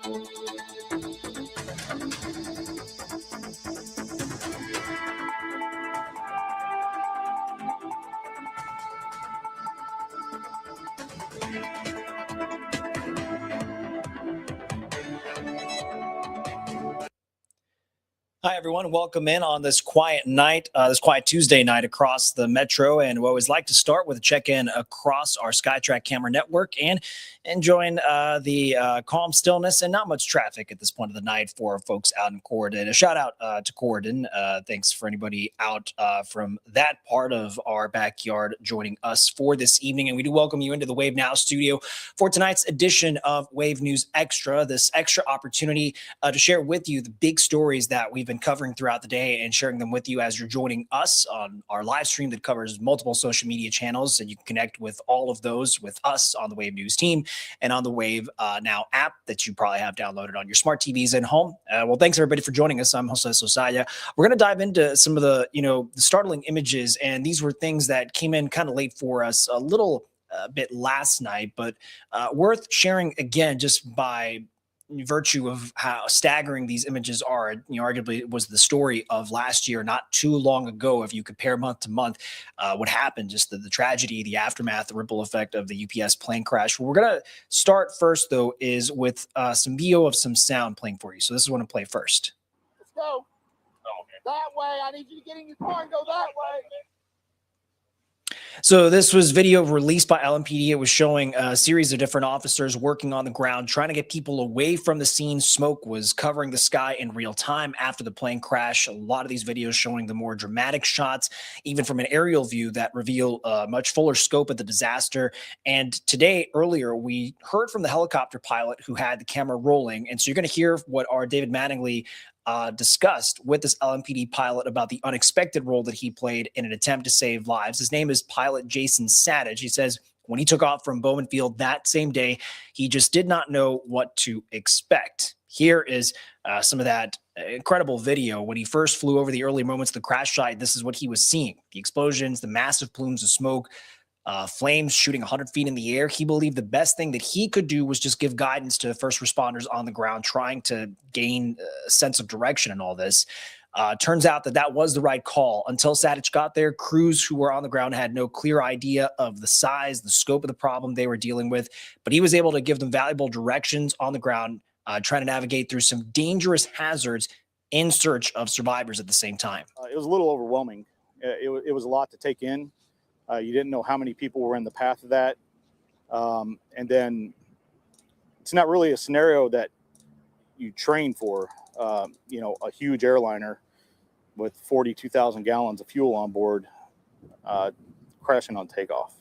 Hi, everyone. Welcome in on this quiet night, this quiet Tuesday night across the metro. And we always like to start with a check-in across our SkyTrack camera network and enjoying the calm stillness and not much traffic at this point of the night for folks out in Corridon. A shout out to Corridon. Thanks for anybody out from that part of our backyard joining us for this evening. And we do welcome you into the Wave Now studio for tonight's edition of Wave News Extra, this extra opportunity to share with you the big stories that we've been covering throughout the day and sharing them with you as you're joining us on our live stream that covers multiple social media channels. And you can connect with all of those with us on the Wave News team and on the Wave Now app that you probably have downloaded on your smart TVs at home. Well, thanks everybody for joining us. I'm Jose Sosaya. We're going to dive into some of the, the startling images. And these were things that came in kind of late for us a little bit last night, but worth sharing again, just by virtue of how staggering these images are. Arguably it was the story of last year, not too long ago. If you compare month to month, what happened, just the tragedy, the aftermath, the ripple effect of the UPS plane crash. What we're going to start first, though, is with some VO of some sound playing for you. So this is what I'm going to play first. Let's go. Oh, okay. That way. I need you to get in your car and go that way. So this was video released by LMPD. It was showing a series of different officers working on the ground, trying to get people away from the scene. Smoke was covering the sky in real time after the plane crash. A lot of these videos showing the more dramatic shots, even from an aerial view, that reveal a much fuller scope of the disaster. And today, earlier, we heard from the helicopter pilot who had the camera rolling. And so you're going to hear what our David Mattingly discussed with this LMPD pilot about the unexpected role that he played in an attempt to save lives. His name is Pilot Jason Sadich. He says when he took off from Bowman Field that same day, he just did not know what to expect. Here is some of that incredible video. When he first flew over the early moments of the crash site, this is what he was seeing: the explosions, the massive plumes of smoke, flames shooting 100 feet in the air. He believed the best thing that he could do was just give guidance to first responders on the ground, trying to gain a sense of direction in all this. Turns out that was the right call. Until Sadich got there, crews who were on the ground had no clear idea of the size, the scope of the problem they were dealing with, but he was able to give them valuable directions on the ground, trying to navigate through some dangerous hazards in search of survivors at the same time. It was a little overwhelming. It was a lot to take in. You didn't know how many people were in the path of that. And then it's not really a scenario that you train for. A huge airliner with 42,000 gallons of fuel on board crashing on takeoff.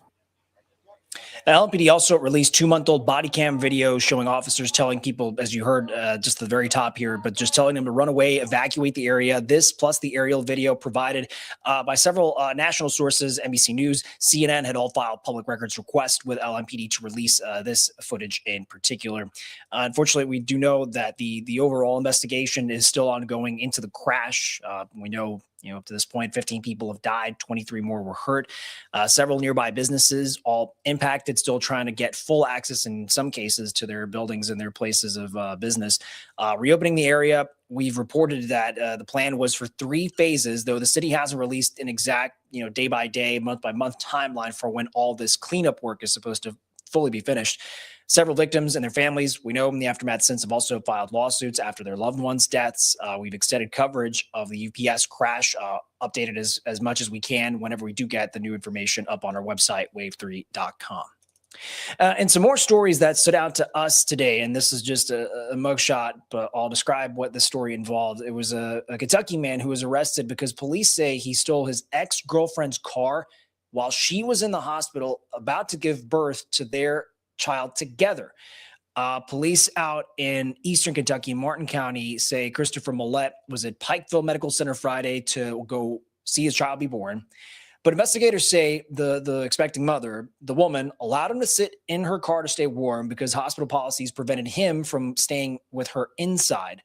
LMPD also released 2-month-old body cam video showing officers telling people, as you heard just at the very top here, but just telling them to run away, evacuate the area. This plus the aerial video provided by several national sources, NBC News, CNN, had all filed public records requests with LMPD to release this footage in particular. Unfortunately, we do know that the overall investigation is still ongoing into the crash. We know, up to this point, 15 people have died, 23 more were hurt. Several nearby businesses, all impacted, still trying to get full access in some cases to their buildings and their places of business. Reopening the area, we've reported that the plan was for 3 phases, though the city hasn't released an exact, day by day, month by month timeline for when all this cleanup work is supposed to fully be finished. Several victims and their families, we know in the aftermath since, have also filed lawsuits after their loved ones' deaths. We've extended coverage of the UPS crash, updated as much as we can whenever we do get the new information up on our website, wave3.com. And some more stories that stood out to us today, and this is just a mugshot, but I'll describe what the story involved. It was a Kentucky man who was arrested because police say he stole his ex-girlfriend's car while she was in the hospital about to give birth to their child together. Police out in eastern Kentucky, Martin County, say Christopher Millette was at Pikeville Medical Center Friday to go see his child be born. But investigators say the expecting mother, the woman, allowed him to sit in her car to stay warm because hospital policies prevented him from staying with her inside.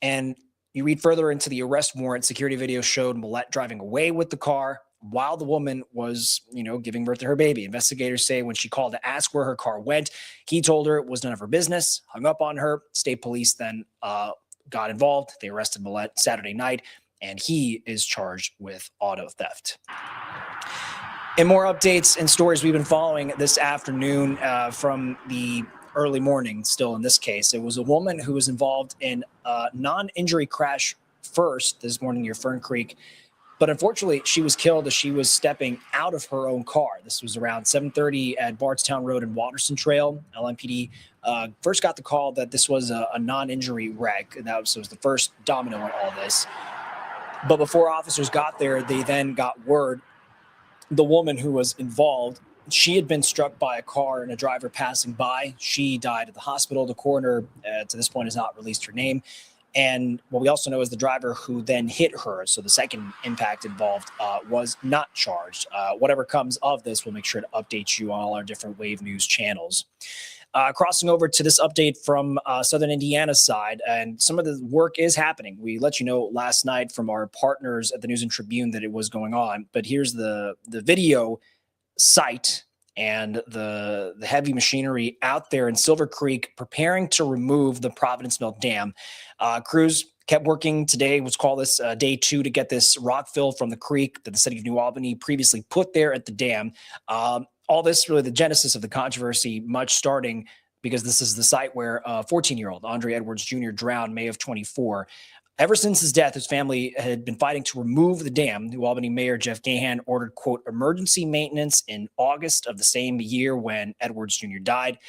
And you read further into the arrest warrant, security video showed Millette driving away with the car. while the woman was, giving birth to her baby. Investigators say when she called to ask where her car went, he told her it was none of her business, hung up on her. State police then got involved. They arrested Millette Saturday night, and he is charged with auto theft. And more updates and stories we've been following this afternoon from the early morning, still in this case. It was a woman who was involved in a non-injury crash first this morning near Fern Creek. But unfortunately, she was killed as she was stepping out of her own car. This was around 7:30 at Bardstown Road and Watterson Trail. LMPD first got the call that this was a non-injury wreck. And that was the first domino in all this. But before officers got there, they then got word the woman who was involved, she had been struck by a car and a driver passing by. She died at the hospital. The coroner, to this point, has not released her name. And what we also know is the driver who then hit her, so the second impact involved, was not charged. Whatever comes of this, we'll make sure to update you on all our different Wave News channels. Crossing over to this update from Southern Indiana's side, and some of the work is happening. We let you know last night from our partners at the News and Tribune that it was going on, but here's the video site and the heavy machinery out there in Silver Creek preparing to remove the Providence Mill Dam. Crews kept working today. Let's call this day 2 to get this rock fill from the creek that the city of New Albany previously put there at the dam. All this really the genesis of the controversy, much starting because this is the site where 14-year-old Andre Edwards Jr. drowned May of 24. Ever since his death, his family had been fighting to remove the dam. New Albany Mayor Jeff Gahan ordered, quote, emergency maintenance in August of the same year when Edwards Jr. died.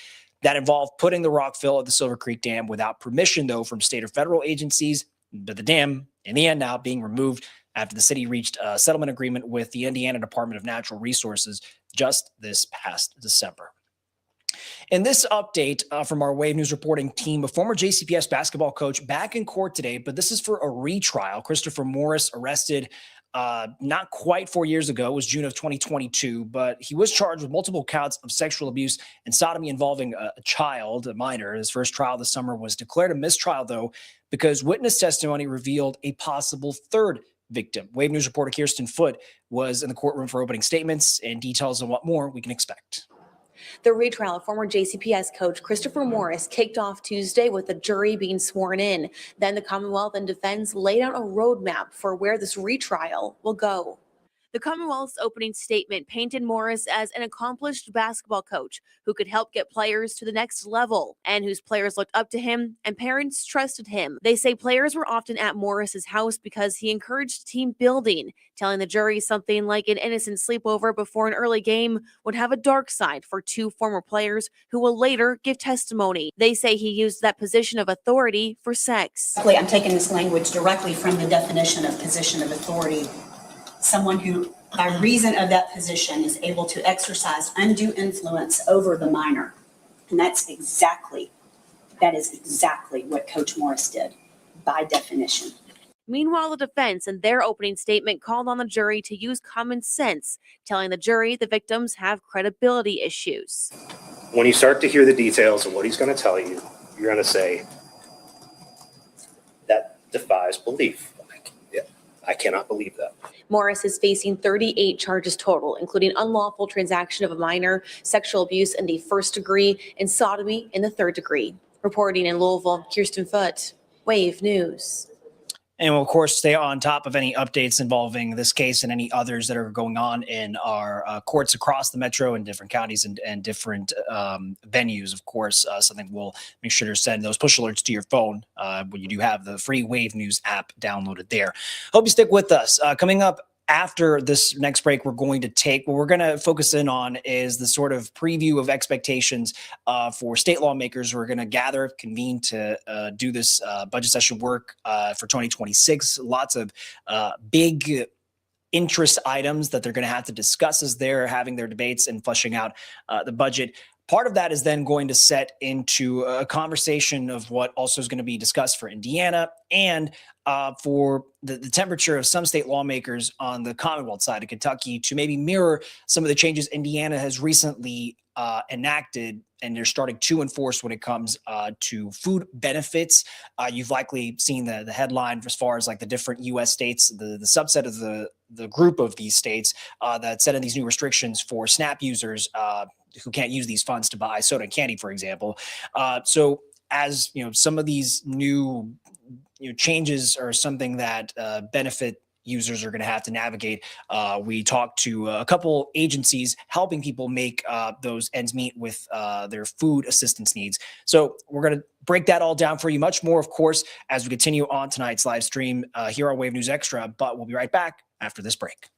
That involved putting the rock fill at the Silver Creek Dam without permission, though, from state or federal agencies. But the dam, in the end, now being removed after the city reached a settlement agreement with the Indiana Department of Natural Resources just this past December. In this update from our Wave News reporting team, a former JCPS basketball coach back in court today, but this is for a retrial. Christopher Morris arrested not quite 4 years ago. It was June of 2022, but he was charged with multiple counts of sexual abuse and sodomy involving a child, a minor. His first trial this summer was declared a mistrial, though, because witness testimony revealed a possible third victim. Wave News reporter Kirsten Foote was in the courtroom for opening statements and details on what more we can expect. The retrial of former JCPS coach Christopher Morris kicked off Tuesday with the jury being sworn in. Then the Commonwealth and defense laid out a roadmap for where this retrial will go. The Commonwealth's opening statement painted Morris as an accomplished basketball coach who could help get players to the next level and whose players looked up to him and parents trusted him. They say players were often at Morris's house because he encouraged team building, telling the jury something like an innocent sleepover before an early game would have a dark side for 2 former players who will later give testimony. They say he used that position of authority for sex. I'm taking this language directly from the definition of position of authority. Someone who, by reason of that position, is able to exercise undue influence over the minor. And that is exactly what Coach Morris did, by definition. Meanwhile, the defense in their opening statement called on the jury to use common sense, telling the jury the victims have credibility issues. When you start to hear the details of what he's going to tell you, you're going to say, that defies belief. I cannot believe that. Morris is facing 38 charges total, including unlawful transaction of a minor, sexual abuse in the first degree, and sodomy in the third degree. Reporting in Louisville, Kirsten Foote, Wave News. And we'll, of course, stay on top of any updates involving this case and any others that are going on in our courts across the metro and different counties and different venues, of course. Something we'll make sure to send those push alerts to your phone when you do have the free Wave News app downloaded there. Hope you stick with us. Coming up after this next break, we're going to take, what we're going to focus in on is the sort of preview of expectations for state lawmakers who are going to convene to do this budget session work for 2026. Lots of big interest items that they're going to have to discuss as they're having their debates and fleshing out the budget. Part of that is then going to set into a conversation of what also is going to be discussed for Indiana and for the temperature of some state lawmakers on the Commonwealth side of Kentucky to maybe mirror some of the changes Indiana has recently enacted and they're starting to enforce when it comes to food benefits. You've likely seen the headline as far as like the different U.S. states, the subset of the group of these states that set in these new restrictions for SNAP users who can't use these funds to buy soda and candy, for example. So as you know, some of these new changes are something that benefit users are going to have to navigate. We talked to a couple agencies helping people make those ends meet with their food assistance needs. So we're going to break that all down for you. Much more, of course, as we continue on tonight's live stream here on Wave News Extra. But we'll be right back after this break.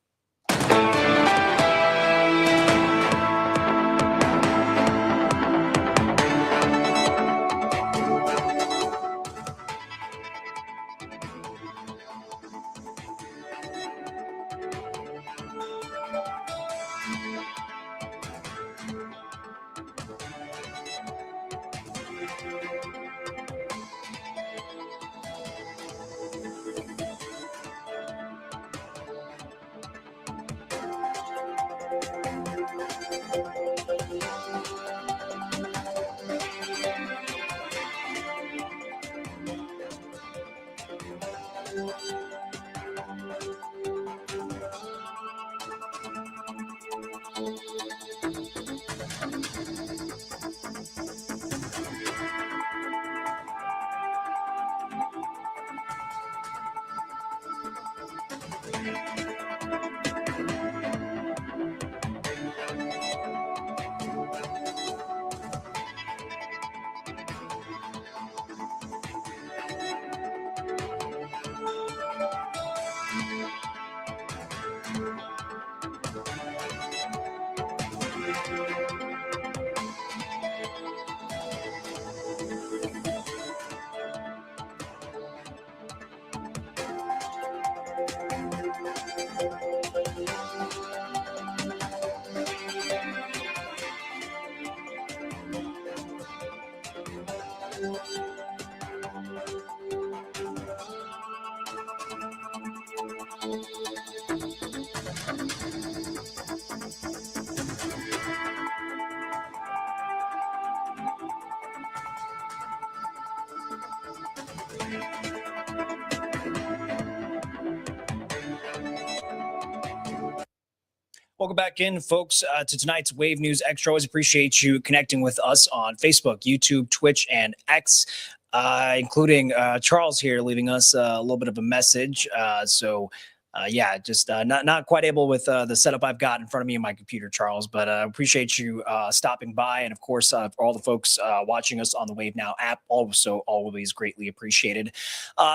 Welcome back in, folks, to tonight's Wave News Extra. Always appreciate you connecting with us on Facebook, YouTube, Twitch, and X, including Charles here leaving us a little bit of a message. Just not quite able with the setup I've got in front of me on my computer, Charles, but appreciate you stopping by. And of course, for all the folks watching us on the Wave Now app, also always greatly appreciated.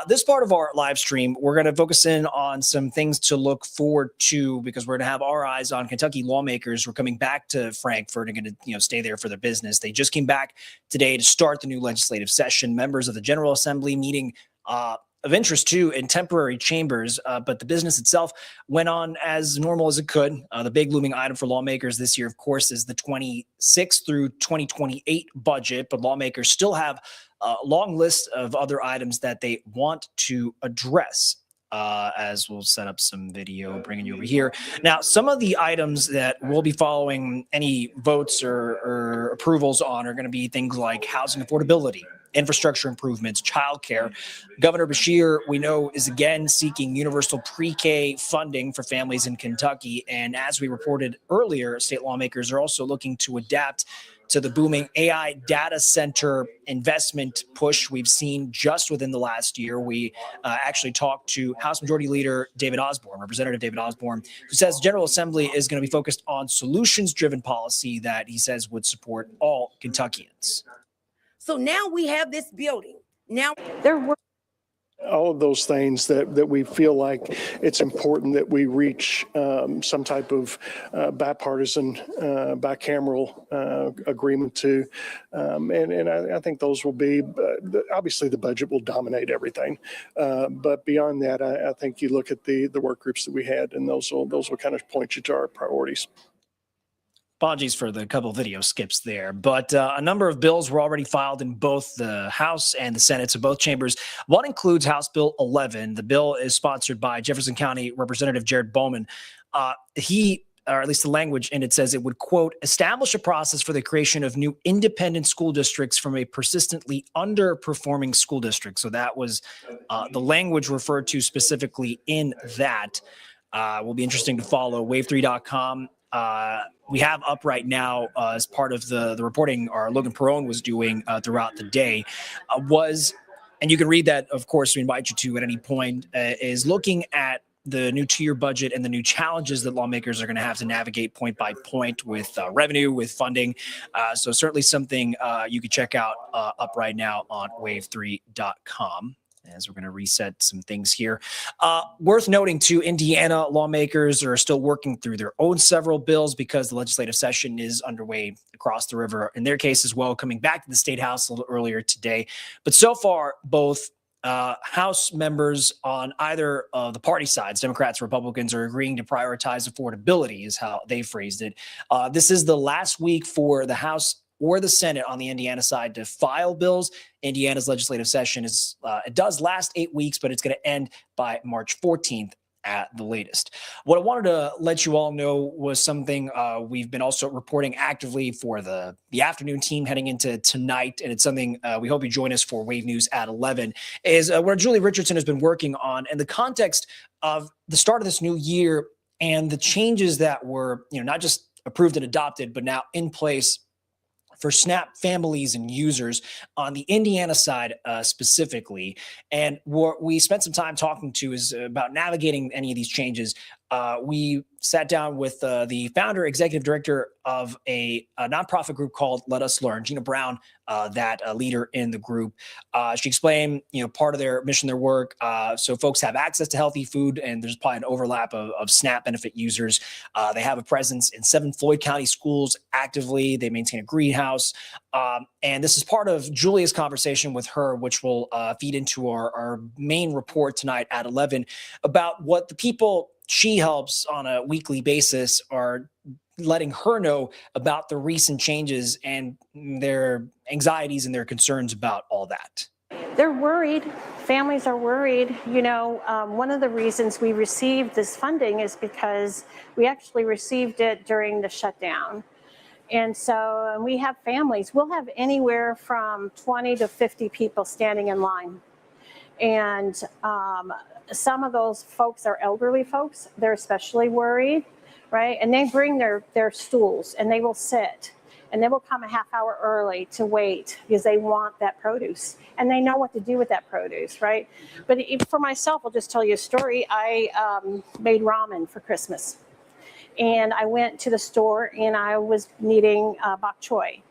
This part of our live stream, we're going to focus in on some things to look forward to because we're going to have our eyes on Kentucky lawmakers who are coming back to Frankfort and going to stay there for their business. They just came back today to start the new legislative session. Members of the General Assembly meeting of interest too in temporary chambers, but the business itself went on as normal as it could. The big looming item for lawmakers this year, of course, is the 26 through 2028 budget, but lawmakers still have a long list of other items that they want to address. As we'll set up some video, bringing you over here. Now, some of the items that we'll be following any votes or approvals on are going to be things like housing affordability, infrastructure improvements, childcare. Governor Beshear, we know, is again seeking universal pre-K funding for families in Kentucky. And as we reported earlier, state lawmakers are also looking to adapt to the booming AI data center investment push we've seen just within the last year. We actually talked to House Majority Leader David Osborne, Representative David Osborne, who says the General Assembly is going to be focused on solutions-driven policy that he says would support all Kentuckians. So now we have this building. Now There were all of those things that we feel like it's important that we reach some type of bipartisan, bicameral agreement to. And I think those will be, obviously the budget will dominate everything. But beyond that, I think you look at the work groups that we had, and those will kind of point you to our priorities. Apologies for the couple video skips there, but a number of bills were already filed in both the House and the Senate, so both chambers. One includes House Bill 11. The bill is sponsored by Jefferson County Representative Jared Bowman. He or at least the language, and it says it would, quote, establish a process for the creation of new independent school districts from a persistently underperforming school district. So that was the language referred to specifically in that. Will be interesting to follow. Wave3.com. We have up right now as part of the reporting our Logan Perone was doing throughout the day and you can read that, of course, we invite you to at any point, is looking at the new 2-year budget and the new challenges that lawmakers are going to have to navigate point by point with revenue, with funding. So certainly something you could check out up right now on wave3.com. As we're going to reset some things here. Worth noting, too, Indiana lawmakers are still working through their own several bills because the legislative session is underway across the river, in their case as well, coming back to the State House a little earlier today. But so far, both House members on either of the party sides, Democrats, Republicans, are agreeing to prioritize affordability, is how they phrased it. This is the last week for the House or the Senate on the Indiana side to file bills. Indiana's legislative session it does last 8 weeks, but it's going to end by March 14th at the latest. What I wanted to let you all know was something we've been also reporting actively for the afternoon team heading into tonight, and it's something we hope you join us for Wave News at 11, is where Julie Richardson has been working on in the context of the start of this new year and the changes that were, not just approved and adopted, but now in place for SNAP families and users on the Indiana side specifically. And what we spent some time talking to is about navigating any of these changes. We sat down with the founder, executive director of a nonprofit group called Let Us Learn, Gina Brown, that leader in the group. She explained, part of their mission, their work, so folks have access to healthy food, and there's probably an overlap of SNAP benefit users. They have a presence in 7 Floyd County schools actively. They maintain a greenhouse. And this is part of Julia's conversation with her, which will feed into our main report tonight at 11 about what the people she helps on a weekly basis are letting her know about the recent changes and their anxieties and their concerns about all that. They're worried. Families are worried. One of the reasons we received this funding is because we actually received it during the shutdown. And so we have families. We'll have anywhere from 20 to 50 people standing in line. And some of those folks are elderly folks. They're especially worried, right? And they bring their stools and they will sit and they will come a half hour early to wait because they want that produce and they know what to do with that produce, right? But for myself, I'll just tell you a story. I made ramen for Christmas. And I went to the store and I was needing bok choy.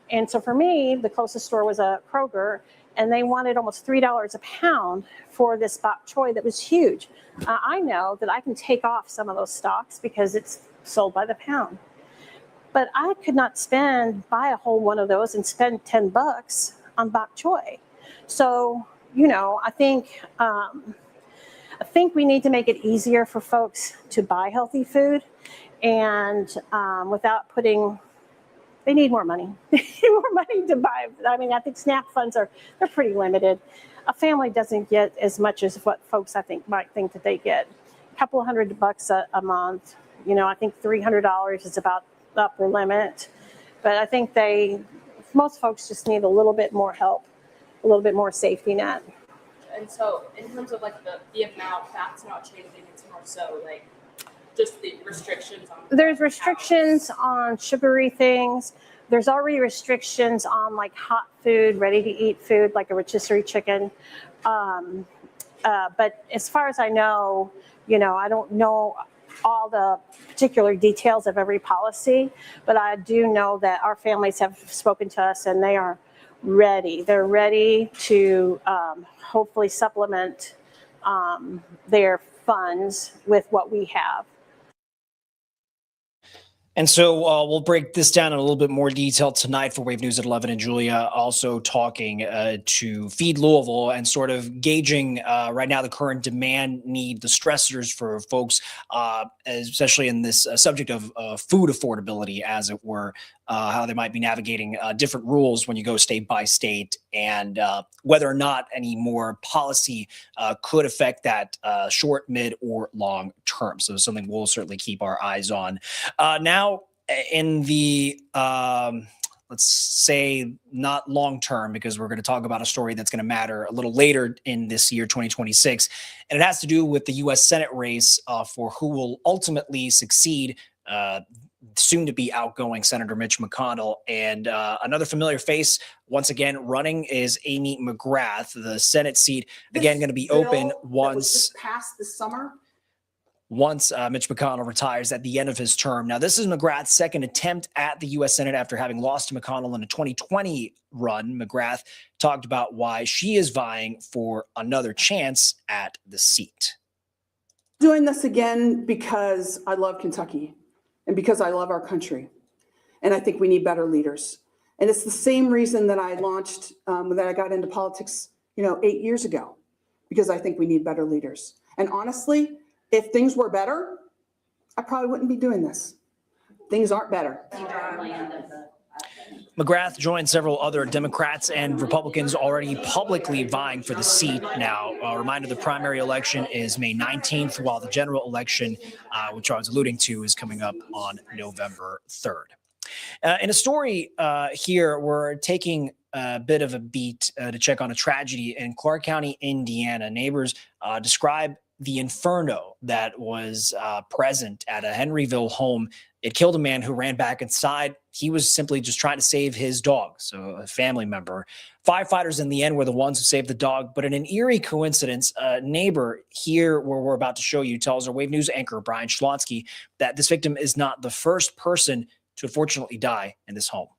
And so for me, the closest store was a Kroger, and they wanted almost $3 a pound for this bok choy that was huge. I know that I can take off some of those stocks because it's sold by the pound. But I could not buy a whole one of those and spend $10 on bok choy. So, I think we need to make it easier for folks to buy healthy food and without they need more money. They need more money to buy. I think SNAP funds they're pretty limited. A family doesn't get as much as what folks might think that they get. A couple of $100 a month. I think $300 is about the upper limit. But I think most folks just need a little bit more help, a little bit more safety net. And so in terms of the amount, that's not changing. It's more so just the restrictions on. There's restrictions on sugary things. There's already restrictions on hot food, ready to eat food, like a rotisserie chicken. But as far as I know, I don't know all the particular details of every policy, but I do know that our families have spoken to us and they are ready. They're ready to hopefully supplement their funds with what we have. And so we'll break this down in a little bit more detail tonight for Wave News at 11. And Julia also talking to Feed Louisville and sort of gauging right now the current demand need, the stressors for folks, especially in this subject of food affordability, as it were, how they might be navigating different rules when you go state by state, and whether or not any more policy could affect that short, mid, or long term. So something we'll certainly keep our eyes on. Now, in the let's say not long term, because we're going to talk about a story that's going to matter a little later in this year, 2026. And it has to do with the U.S. Senate race for who will ultimately succeed soon to be outgoing Senator Mitch McConnell. And another familiar face, once again, running is Amy McGrath. The Senate seat, again, going to be open once passed this summer. Once Mitch McConnell retires at the end of his term. Now, this is McGrath's second attempt at the U.S. Senate after having lost to McConnell in a 2020 run. McGrath talked about why she is vying for another chance at the seat. Doing this again because I love Kentucky and because I love our country. And I think we need better leaders. And it's the same reason that I launched, that I got into politics, 8 years ago, because I think we need better leaders. And honestly, if things were better, I probably wouldn't be doing this. Things aren't better. McGrath joined several other Democrats and Republicans already publicly vying for the seat. Now, a reminder, the primary election is May 19th, while the general election, which I was alluding to, is coming up on November 3rd. In a story here, we're taking a bit of a beat to check on a tragedy in Clark County, Indiana. Neighbors describe the inferno that was present at a Henryville home. It killed a man who ran back inside. He was simply just trying to save his dog, so a family member. Firefighters in the end were the ones who saved the dog, but in an eerie coincidence, a neighbor here where we're about to show you tells our Wave News anchor, Brian Schlonsky, that this victim is not the first person to unfortunately die in this home.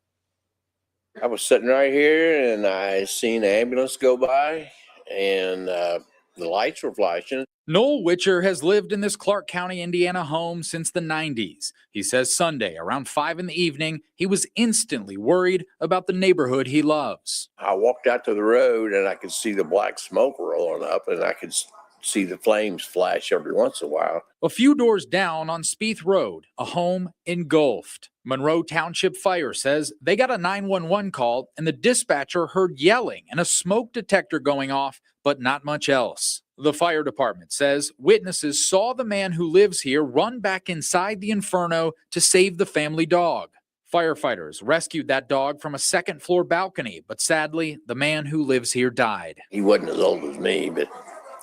I was sitting right here and I seen an ambulance go by and the lights were flashing. Noel Witcher has lived in this Clark County, Indiana home since the 90s. He says Sunday around 5 in the evening, he was instantly worried about the neighborhood he loves. I walked out to the road and I could see the black smoke rolling up and I could see the flames flash every once in a while. A few doors down on Spieth Road, a home engulfed. Monroe Township Fire says they got a 911 call and the dispatcher heard yelling and a smoke detector going off, but not much else. The fire department says witnesses saw the man who lives here run back inside the inferno to save the family dog. Firefighters rescued that dog from a second-floor balcony, but sadly, the man who lives here died. He wasn't as old as me, but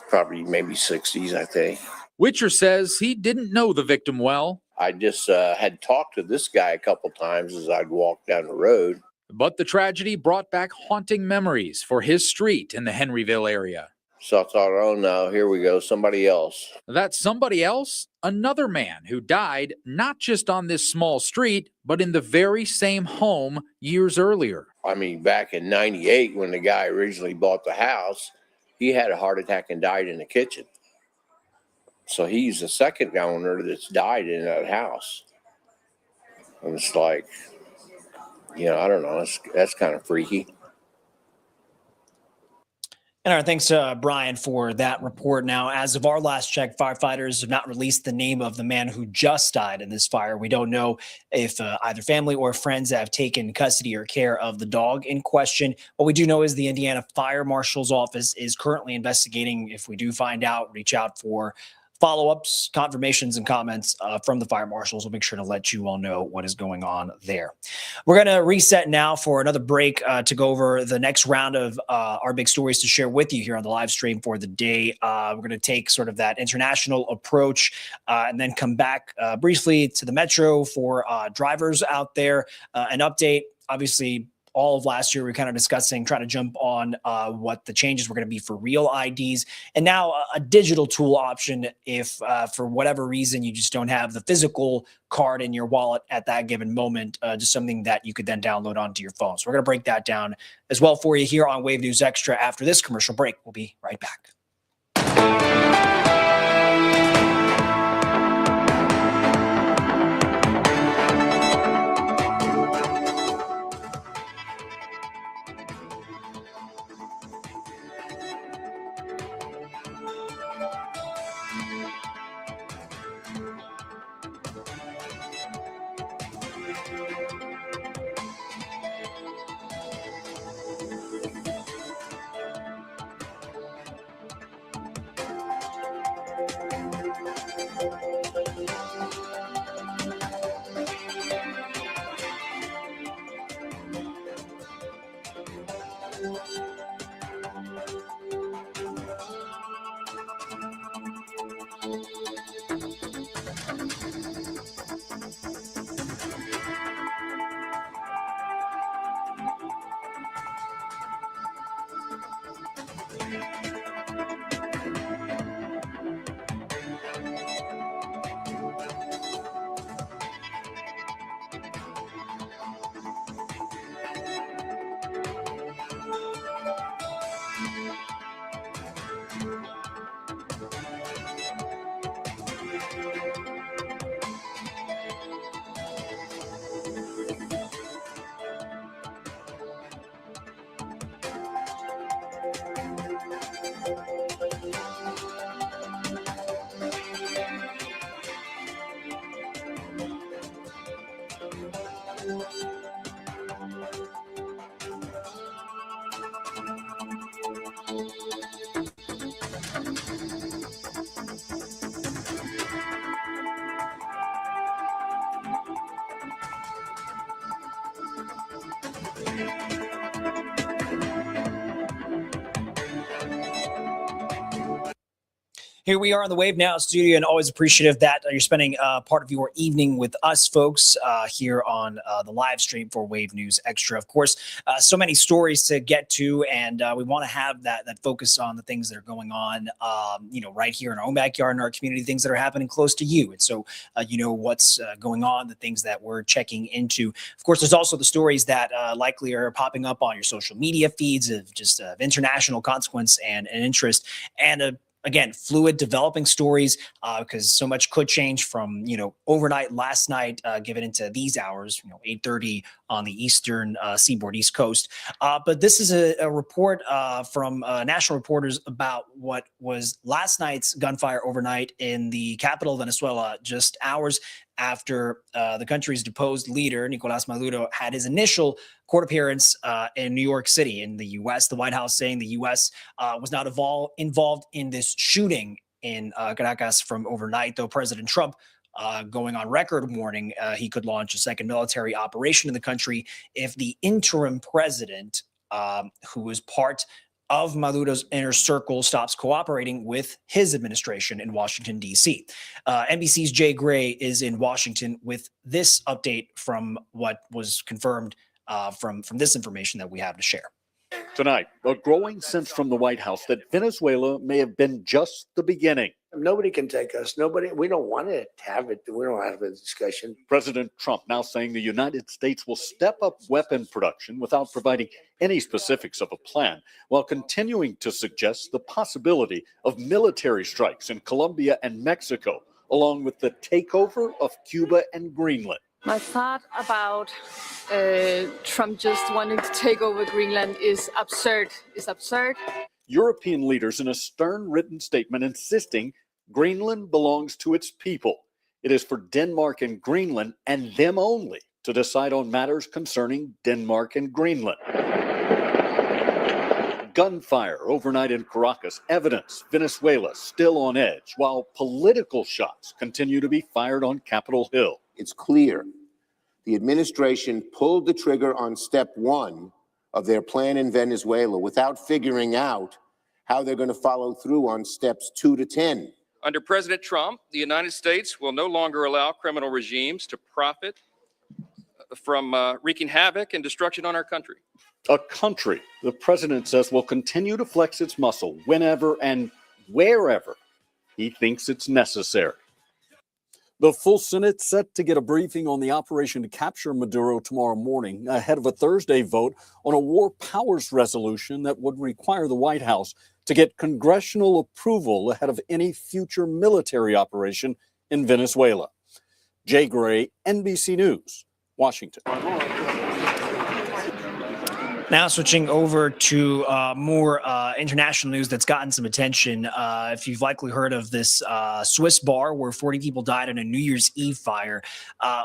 probably maybe 60s, I think. Witcher says he didn't know the victim well. I just had talked to this guy a couple times as I'd walk down the road. But the tragedy brought back haunting memories for his street in the Henryville area. So I thought, oh no, here we go, somebody else. That somebody else? Another man who died not just on this small street, but in the very same home years earlier. I mean, back in 98, when the guy originally bought the house, he had a heart attack and died in the kitchen. So he's the second owner that's died in that house. And it's like, I don't know, that's kind of freaky. And our thanks to Brian for that report. Now, as of our last check, firefighters have not released the name of the man who just died in this fire. We don't know if either family or friends have taken custody or care of the dog in question. What we do know is the Indiana Fire Marshal's Office is currently investigating. If we do find out, reach out for follow-ups, confirmations, and comments from the fire marshals. We'll make sure to let you all know what is going on there. We're going to reset now for another break to go over the next round of our big stories to share with you here on the live stream for the day. We're going to take sort of that international approach and then come back briefly to the metro for drivers out there. An update, obviously, all of last year, we were kind of discussing, trying to jump on what the changes were going to be for real IDs. And now a digital tool option if for whatever reason you just don't have the physical card in your wallet at that given moment, just something that you could then download onto your phone. So we're going to break that down as well for you here on Wave News Extra after this commercial break. We'll be right back. Here we are on the Wave Now studio, and always appreciative that you're spending part of your evening with us folks here on the live stream for Wave News Extra. Of course, so many stories to get to, and we want to have that focus on the things that are going on, right here in our own backyard, in our community, things that are happening close to you. And so, what's going on, the things that we're checking into. Of course, there's also the stories that likely are popping up on your social media feeds of just international consequence and interest, and again, fluid developing stories, because so much could change from, overnight last night, given into these hours, 8:30 on the eastern seaboard, East Coast. But this is a report from national reporters about what was last night's gunfire overnight in the capital of Venezuela, just hours after the country's deposed leader, Nicolás Maduro, had his initial court appearance in New York City in the U.S. The White House saying the U.S. Was not involved in this shooting in Caracas from overnight, though President Trump going on record warning he could launch a second military operation in the country if the interim president, who was part of Maduro's inner circle, stops cooperating with his administration in Washington, D.C. NBC's Jay Gray is in Washington with this update from what was confirmed from this information that we have to share. Tonight, a growing sense from the White House that Venezuela may have been just the beginning. Nobody can take us. We don't want to have it. We don't have a discussion. President Trump now saying the United States will step up weapon production without providing any specifics of a plan, while continuing to suggest the possibility of military strikes in Colombia and Mexico, along with the takeover of Cuba and Greenland. My thought about Trump just wanting to take over Greenland is absurd. It's absurd. European leaders in a stern written statement insisting Greenland belongs to its people. It is for Denmark and Greenland and them only to decide on matters concerning Denmark and Greenland. Gunfire overnight in Caracas, evidence Venezuela still on edge, while political shots continue to be fired on Capitol Hill. It's clear the administration pulled the trigger on step one of their plan in Venezuela without figuring out how they're going to follow through on steps 2 to 10. Under President Trump, the United States will no longer allow criminal regimes to profit from wreaking havoc and destruction on our country. A country, the president says, will continue to flex its muscle whenever and wherever he thinks it's necessary. The full Senate set to get a briefing on the operation to capture Maduro tomorrow morning ahead of a Thursday vote on a war powers resolution that would require the White House to get congressional approval ahead of any future military operation in Venezuela. Jay Gray, NBC News, Washington. Now switching over to more international news that's gotten some attention. If you've likely heard of this Swiss bar where 40 people died in a New Year's Eve fire.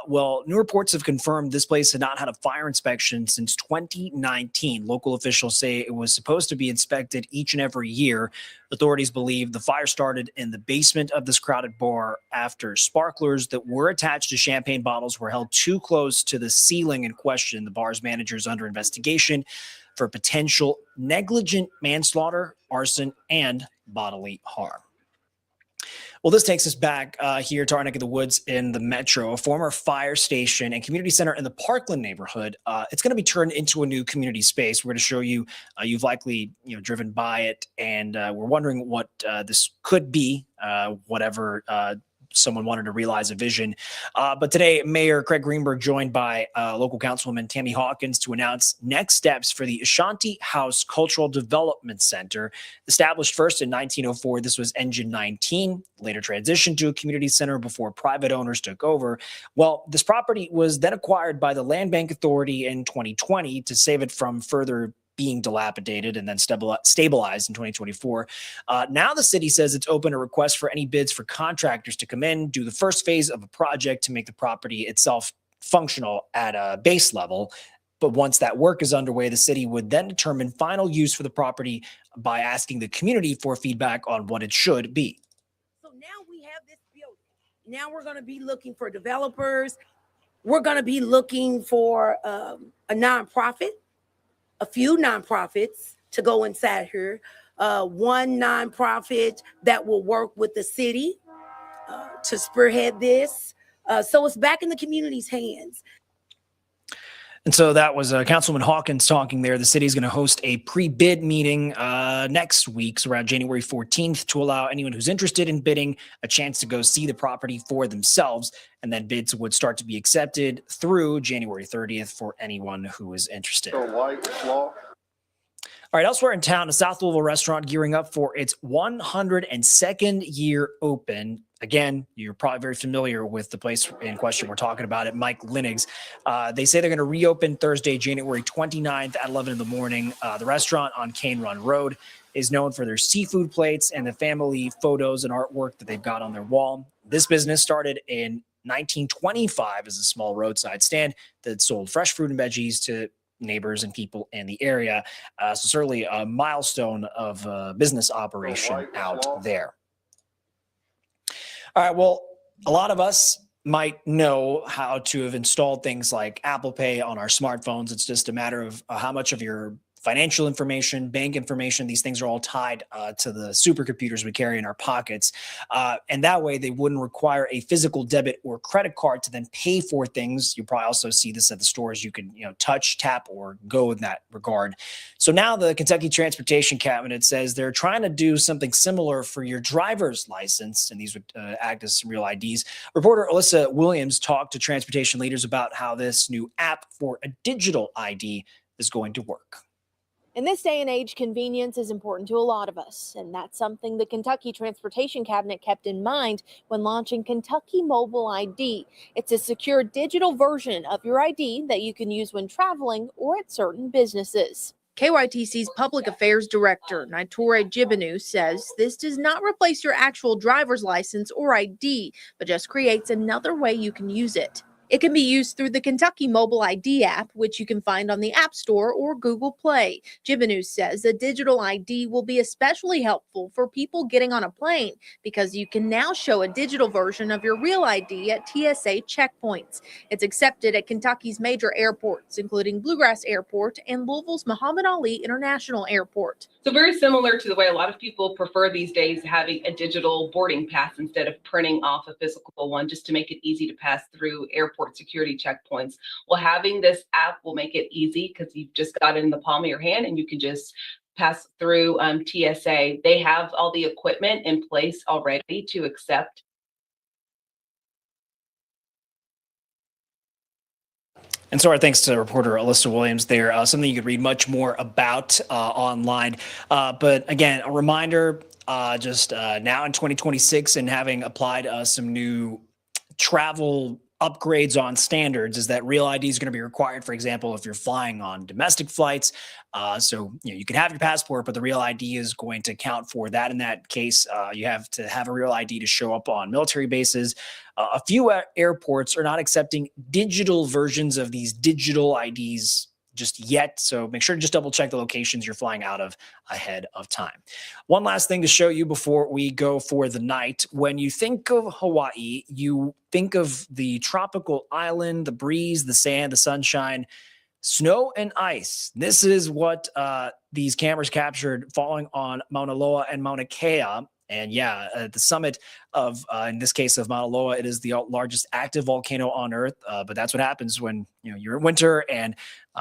Well, new reports have confirmed this place had not had a fire inspection since 2019. Local officials say it was supposed to be inspected each and every year. Authorities believe the fire started in the basement of this crowded bar after sparklers that were attached to champagne bottles were held too close to the ceiling in question. The bar's manager is under investigation. for potential negligent manslaughter, arson, and bodily harm. Well, this takes us back here to our neck of the woods in the metro, a former fire station and community center in the Parkland neighborhood. It's going to be turned into a new community space. We're going to show you. You've likely driven by it, and we're wondering what this could be. Whatever someone wanted to realize a vision. But today, Mayor Craig Greenberg joined by local councilwoman Tammy Hawkins to announce next steps for the Ashanti House Cultural Development Center. Established first in 1904, this was Engine 19, later transitioned to a community center before private owners took over. Well, this property was then acquired by the Land Bank Authority in 2020 to save it from further being dilapidated and then stabilized in 2024. Now the city says it's open to request for any bids for contractors to come in, do the first phase of a project to make the property itself functional at a base level. But once that work is underway, the city would then determine final use for the property by asking the community for feedback on what it should be. So now we have this building. Now we're going to be looking for developers. We're going to be looking for a nonprofit, a few nonprofits to go inside here. One nonprofit that will work with the city to spearhead this. So it's back in the community's hands. And so that was Councilman Hawkins talking there. The city is going to host a pre-bid meeting next week, so around January 14th, to allow anyone who's interested in bidding a chance to go see the property for themselves. And then bids would start to be accepted through January 30th for anyone who is interested. All right, elsewhere in town, a South Louisville restaurant gearing up for its 102nd year open. Again, you're probably very familiar with the place in question. We're talking about it, Mike Linig's. They say they're going to reopen Thursday, January 29th at 11 in the morning. The restaurant on Cane Run Road is known for their seafood plates and the family photos and artwork that they've got on their wall. This business started in 1925 as a small roadside stand that sold fresh fruit and veggies to neighbors and people in the area. So certainly a milestone of business operation out there. All right, well, a lot of us might know how to have installed things like Apple Pay on our smartphones. It's just a matter of how much of your financial information, bank information, these things are all tied to the supercomputers we carry in our pockets. And that way they wouldn't require a physical debit or credit card to then pay for things. You probably also see this at the stores. You can, touch, tap, or go in that regard. So now the Kentucky Transportation Cabinet says they're trying to do something similar for your driver's license, and these would act as real IDs. Reporter Alyssa Williams talked to transportation leaders about how this new app for a digital ID is going to work. In this day and age, convenience is important to a lot of us, and that's something the Kentucky Transportation Cabinet kept in mind when launching Kentucky Mobile ID. It's a secure digital version of your ID that you can use when traveling or at certain businesses. KYTC's Public Affairs Director, Naitore Jibinu, says this does not replace your actual driver's license or ID, but just creates another way you can use it. It can be used through the Kentucky Mobile ID app, which you can find on the App Store or Google Play. Jibinu says a digital ID will be especially helpful for people getting on a plane because you can now show a digital version of your real ID at TSA checkpoints. It's accepted at Kentucky's major airports, including Bluegrass Airport and Louisville's Muhammad Ali International Airport. So very similar to the way a lot of people prefer these days having a digital boarding pass instead of printing off a physical one, just to make it easy to pass through airport security checkpoints. Well, having this app will make it easy because you've just got it in the palm of your hand and you can just pass through TSA. They have all the equipment in place already to accept. And so our thanks to reporter Alyssa Williams there. Something you could read much more about online. But again, a reminder, just now in 2026 and having applied some new travel upgrades on standards is that real ID is going to be required, for example, if you're flying on domestic flights. So you can have your passport, but the real ID is going to count for that. In that case, you have to have a real ID to show up on military bases. A few airports are not accepting digital versions of these digital IDs just yet. So make sure to just double check the locations you're flying out of ahead of time. One last thing to show you before we go for the night. When you think of Hawaii, you think of the tropical island, the breeze, the sand, the sunshine. Snow and ice. This is what these cameras captured falling on Mauna Loa and Mauna Kea. And yeah, at the summit of, in this case of Mauna Loa, it is the largest active volcano on Earth. But that's what happens when you're in winter and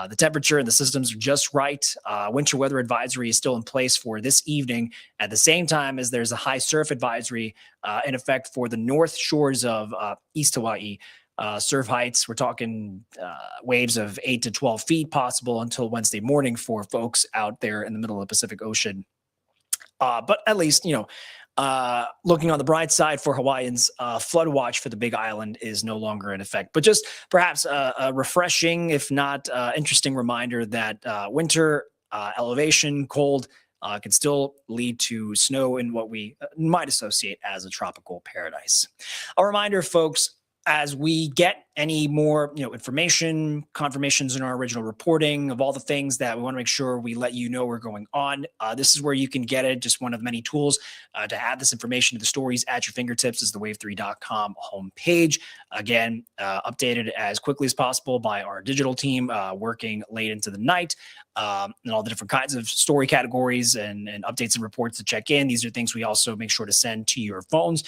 the temperature and the systems are just right. Winter weather advisory is still in place for this evening, at the same time as there's a high surf advisory in effect for the north shores of East Hawaii. Surf heights, we're talking waves of 8 to 12 feet possible until Wednesday morning for folks out there in the middle of the Pacific Ocean. But at least, looking on the bright side for Hawaiians, flood watch for the Big Island is no longer in effect. But just perhaps a refreshing, if not interesting reminder that winter elevation, cold, can still lead to snow in what we might associate as a tropical paradise. A reminder, folks, as we get any more information, confirmations in our original reporting of all the things that we want to make sure we let you know are going on, this is where you can get it. Just one of many tools to add this information to the stories at your fingertips is the wave3.com homepage. Again, updated as quickly as possible by our digital team, working late into the night, and all the different kinds of story categories and updates and reports to check in. These are things we also make sure to send to your phones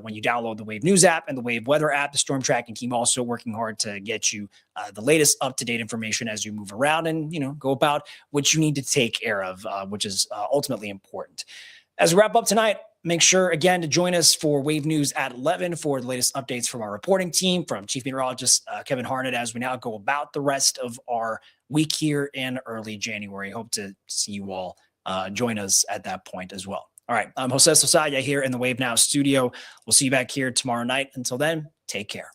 when you download the Wave News app and the Wave Weather app. The storm tracking team also working hard to get you the latest up-to-date information as you move around and go about what you need to take care of, which is ultimately important. As we wrap up tonight, make sure again to join us for Wave News at 11 for the latest updates from our reporting team, from Chief Meteorologist Kevin Harnett, as we now go about the rest of our week here in early January. Hope to see you all join us at that point as well. All right, I'm Jose Sosaya here in the Wave Now studio. We'll see you back here tomorrow night. Until then, take care.